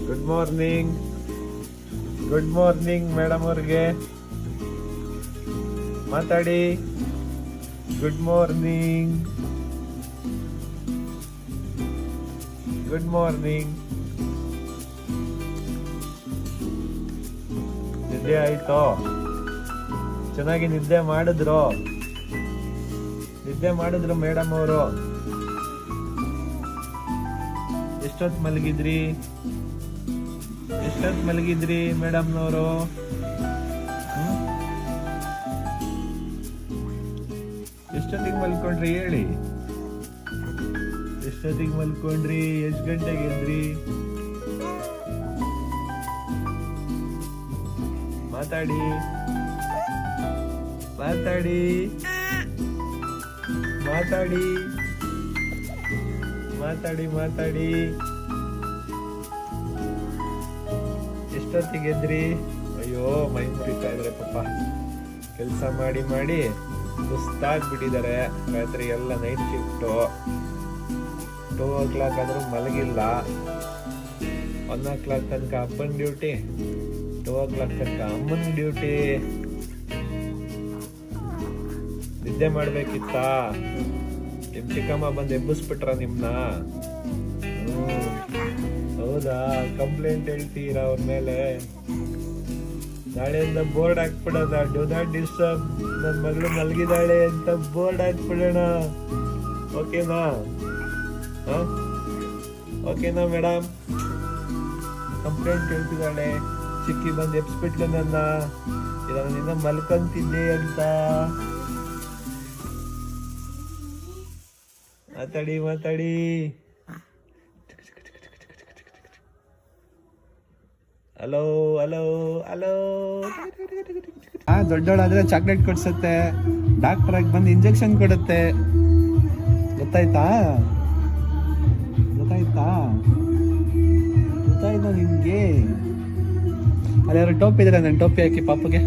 Good morning. Good morning madam ಅವ್ರಿಗೆ ಮಾತಾಡಿ. Good morning. Good morning. ನಿದ್ದೆ ಆಯ್ತೋ? ಚೆನ್ನಾಗಿ ನಿದ್ದೆ ಮಾಡಿದ್ರು ಮೇಡಮ್ ಅವರು? ಎಷ್ಟೊತ್ತು ಮಲಗಿದ್ರಿ ಮೇಡಮ್ನವರು? ಎಷ್ಟೊತ್ತಿಗೆ ಮಲ್ಕೊಂಡ್ರಿ ಹೇಳಿ? ಎಷ್ಟೊತ್ತಿಗೆ ಮಲ್ಕೊಂಡ್ರಿ? ಎಷ್ಟು ಗಂಟೆಗೆ ಎದ್ರಿ? ಮಾತಾಡಿ ಮಾತಾಡಿ ಮಾತಾಡಿ ಮಾತಾಡಿ ಮಾತಾಡಿ. ಎಷ್ಟೊತ್ತಿಗೆ ಎದ್ರಿ? ಅಯ್ಯೋ ಮೈ ಮುರಿತಾ ಇದ್ರೆ ಪಾಪ, ಕೆಲಸ ಮಾಡಿ ಮಾಡಿ ಸುಸ್ತಾಗ್ಬಿಟ್ಟಿದ್ದಾರೆ. ರಾತ್ರಿ ಎಲ್ಲ ನೈಟ್ ಶಿಫ್ಟು. 2 o'clock ಆದ್ರೂ ಮಲಗಿಲ್ಲ. 1 o'clock ತನಕ ಅಪ್ಪನ ಡ್ಯೂಟಿ, 2 o'clock ತನಕ ಅಮ್ಮನ ಡ್ಯೂಟಿ. ನಿದ್ದೆ ಮಾಡ್ಬೇಕಿತ್ತ? ನಿಮ್ ಚಿಕ್ಕಮ್ಮ ಬಂದು ಎಬ್ಬಿಸ್ಬಿಟ್ರ ನಿಮ್ನ? ಹೌದಾ? ಕಂಪ್ಲೇಂಟ್ ಹೇಳ್ತೀರಾ ಅವ್ರ ಮೇಲೆ? ನಾಳೆಯಿಂದ ಬೋರ್ಡ್ ಹಾಕ್ಬಿಡೋದ, ಡು ನಾಟ್ ಡಿಸ್ಟರ್ಬ್, ನನ್ನ ಮಗಳು ಮಲಗಿದಾಳೆ ಅಂತ ಬೋರ್ಡ್ ಹಾಕ್ಬಿಡೋಣ. ಓಕೆನಾ? ಓಕೆನಾ ಮೇಡಮ್? ಕಂಪ್ಲೇಂಟ್ ಹೇಳ್ತಿದ್ದಾಳೆ, ಚಿಕ್ಕಿ ಬಂದು ಎಬ್ಸ್ಬಿಟ್ಲು ನನ್ನ, ಇಲ್ಲ ನಿನ್ನ ಮಲ್ಕೊಂತಿದ್ದೆ ಅಂತ. ಮಾತಾಡಿ. ಹಲೋ. ದೊಡ್ಡವಳಾದ್ರೆ ಚಾಕ್ಲೇಟ್ ಕೊಡ್ಸತ್ತೆ, ಡಾಕ್ಟರ್ ಆಗಿ ಬಂದು ಇಂಜೆಕ್ಷನ್ ಕೊಡುತ್ತೆ. ಗೊತ್ತಾಯ್ತಾ ನಿಮ್ಗೆ? ಅಲ್ಲಿ ಯಾರು ಟೋಪಿ ಇದ್ರೆ ನಾನು ಟೋಪಿ ಹಾಕಿ ಪಾಪಗೆ.